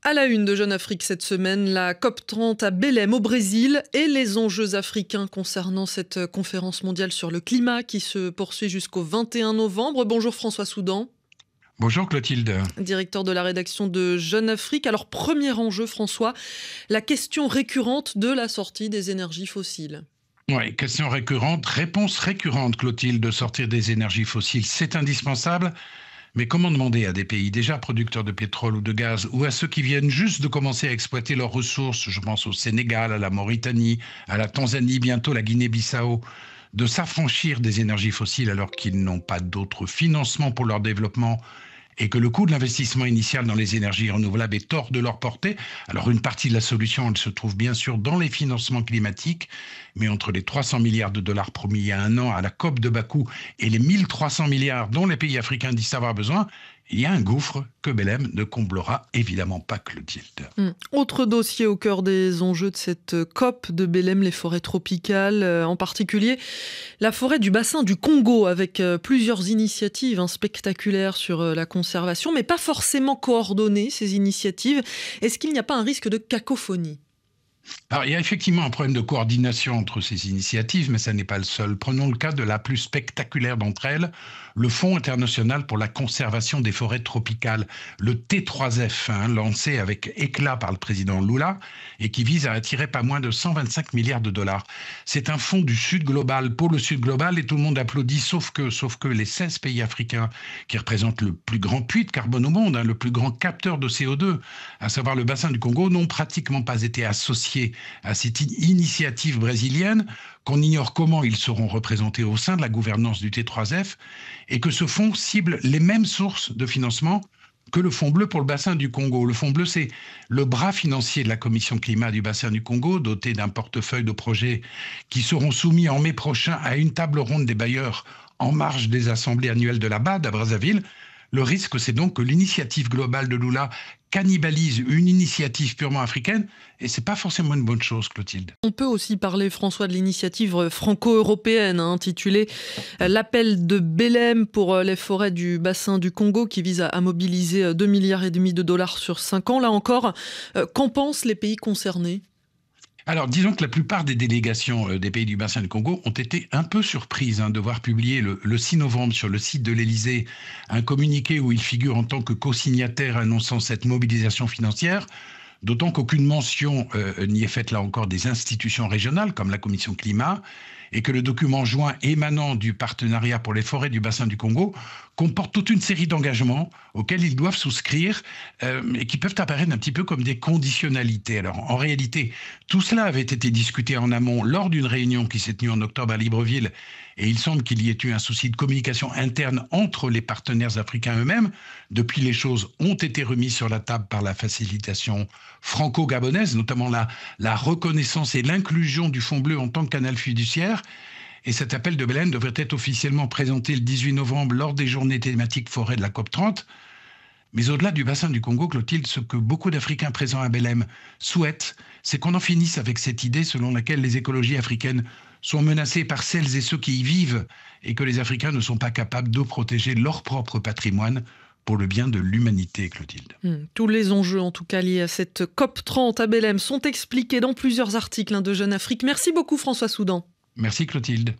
À la une de Jeune Afrique cette semaine, la COP30 à Belém au Brésil et les enjeux africains concernant cette conférence mondiale sur le climat qui se poursuit jusqu'au 21 novembre. Bonjour François Soudan, Bonjour Clotilde. directeur de la rédaction de Jeune Afrique. Alors premier enjeu François, la question récurrente de la sortie des énergies fossiles. Oui, question récurrente, réponse récurrente Clotilde, de sortir des énergies fossiles, c'est indispensable. Mais comment demander à des pays déjà producteurs de pétrole ou de gaz, ou à ceux qui viennent juste de commencer à exploiter leurs ressources, je pense au Sénégal, à la Mauritanie, à la Tanzanie, bientôt la Guinée-Bissau, de s'affranchir des énergies fossiles alors qu'ils n'ont pas d'autres financements pour leur développement et que le coût de l'investissement initial dans les énergies renouvelables est hors de leur portée. Alors une partie de la solution, elle se trouve bien sûr dans les financements climatiques, mais entre les 300 milliards de dollars promis il y a un an à la COP de Bakou et les 1300 milliards dont les pays africains disent avoir besoin, il y a un gouffre que Belém ne comblera évidemment pas, Clotilde. Autre dossier au cœur des enjeux de cette COP de Belém, les forêts tropicales, en particulier la forêt du bassin du Congo, avec plusieurs initiatives spectaculaires sur la conservation, mais pas forcément coordonnées, ces initiatives. Est-ce qu'il n'y a pas un risque de cacophonie ? Alors, il y a effectivement un problème de coordination entre ces initiatives, mais ça n'est pas le seul. Prenons le cas de la plus spectaculaire d'entre elles, le Fonds international pour la conservation des forêts tropicales, le T3F, lancé avec éclat par le président Lula et qui vise à attirer pas moins de 125 milliards de dollars. C'est un fonds du Sud global, pour le Sud global, et tout le monde applaudit, sauf que les 16 pays africains qui représentent le plus grand puits de carbone au monde, le plus grand capteur de CO2, à savoir le bassin du Congo, n'ont pratiquement pas été associés à cette initiative brésilienne, qu'on ignore comment ils seront représentés au sein de la gouvernance du T3F, et que ce fonds cible les mêmes sources de financement que le Fonds bleu pour le bassin du Congo. Le Fonds bleu, c'est le bras financier de la Commission climat du bassin du Congo, doté d'un portefeuille de projets qui seront soumis en mai prochain à une table ronde des bailleurs en marge des assemblées annuelles de la BAD à Brazzaville. Le risque, c'est donc que l'initiative globale de Lula cannibalise une initiative purement africaine, et c'est pas forcément une bonne chose, Clotilde. On peut aussi parler, François, de l'initiative franco-européenne intitulée L'appel de Belém pour les forêts du bassin du Congo, qui vise à mobiliser 2,5 milliards de dollars sur 5 ans. Là encore, qu'en pensent les pays concernés ? Alors, disons que la plupart des délégations des pays du bassin du Congo ont été un peu surprises de voir publier le 6 novembre sur le site de l'Élysée un communiqué où ils figurent en tant que co-signataires annonçant cette mobilisation financière, d'autant qu'aucune mention n'y est faite là encore des institutions régionales comme la Commission climat, et que le document joint émanant du partenariat pour les forêts du bassin du Congo comporte toute une série d'engagements auxquels ils doivent souscrire et qui peuvent apparaître un petit peu comme des conditionnalités. Alors en réalité, tout cela avait été discuté en amont lors d'une réunion qui s'est tenue en octobre à Libreville, et il semble qu'il y ait eu un souci de communication interne entre les partenaires africains eux-mêmes. Depuis, les choses ont été remises sur la table par la facilitation franco-gabonaise, notamment la reconnaissance et l'inclusion du Fonds bleu en tant que canal fiduciaire. Et cet appel de Belém devrait être officiellement présenté le 18 novembre lors des journées thématiques forêt de la COP30. Mais au-delà du bassin du Congo, Clotilde, ce que beaucoup d'Africains présents à Belém souhaitent, c'est qu'on en finisse avec cette idée selon laquelle les écologies africaines sont menacées par celles et ceux qui y vivent, et que les Africains ne sont pas capables de protéger leur propre patrimoine pour le bien de l'humanité, Clotilde. Tous les enjeux, en tout cas liés à cette COP30 à Belém, sont expliqués dans plusieurs articles de Jeune Afrique. Merci beaucoup François Soudan. Merci Clotilde.